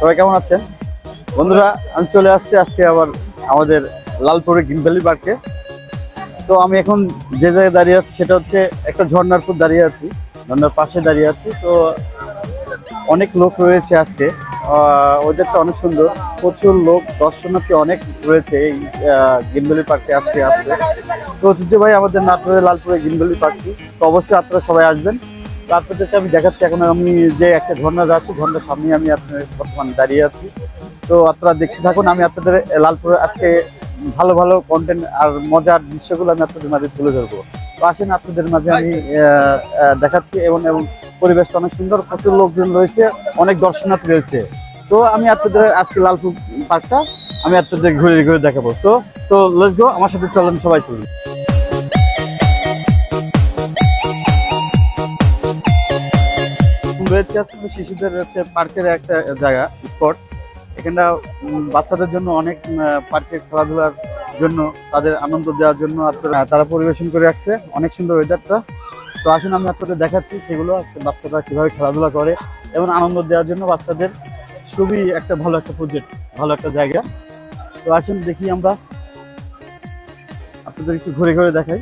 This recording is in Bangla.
সবাই কেমন আছেন বন্ধুরা? আমি চলে আসছি আজকে আবার আমাদের লালপুরে গ্রিন ভ্যালি পার্কে। তো আমি এখন যে জায়গায় দাঁড়িয়ে আছি সেটা হচ্ছে একটা ঝর্ণার উপর দাঁড়িয়ে আছি, ঝর্ণার পাশে দাঁড়িয়ে আছি। তো অনেক লোক রয়েছে আজকে, ওয়েদারটা অনেক সুন্দর, প্রচুর লোক দর্শনার্থী অনেক রয়েছে এই গ্রিন ভ্যালি পার্কে আজকে আসছে। তো ঐতিহ্যবাহী আমাদের নাটোরের লালপুরে গ্রিন ভ্যালি পার্কটি, তো অবশ্যই আপনারা সবাই আসবেন। তো আপনাদেরকে আমি দেখাচ্ছি এখন আমি যে একটা ঝর্ণা যাচ্ছি, ঝর্ণার সামনে আমি আপনার বর্তমানে দাঁড়িয়ে আছি। তো আপনারা দেখতে থাকুন, আমি আপনাদের লালপুরে আজকে ভালো ভালো কন্টেন্ট আর মজার দৃশ্যগুলো আমি আপনাদের মাঝে তুলে ধরবো। তো আসেন আপনাদের মাঝে আমি দেখাচ্ছি, এবং এবং পরিবেশটা অনেক সুন্দর, প্রচুর লোকজন রয়েছে, অনেক দর্শনার্থী রয়েছে। তো আমি আপনাদের আজকে লালপুর পার্কটা আমি আপনাদের ঘুরে ঘুরে দেখাবো। তো তো লেটস গো, আমার সাথে চলেন, সবাই চলুন। রয়েছে আসলে শিশুদের হচ্ছে পার্কের একটা জায়গা, স্পট। এখানটা বাচ্চাদের জন্য অনেক পার্কে খেলাধুলার জন্য, তাদের আনন্দ দেওয়ার জন্য তারা পরিবেশন করে রাখছে, অনেক সুন্দর ওয়েদারটা। তো আসুন আমি আপনাদের দেখাচ্ছি সেগুলো, বাচ্চারা কিভাবে খেলাধুলা করে এবং আনন্দ দেওয়ার জন্য বাচ্চাদের খুবই একটা ভালো একটা প্রজেক্ট, ভালো একটা জায়গা। তো আসুন দেখি, আমরা আপনাদের একটু ঘুরে ঘুরে দেখাই।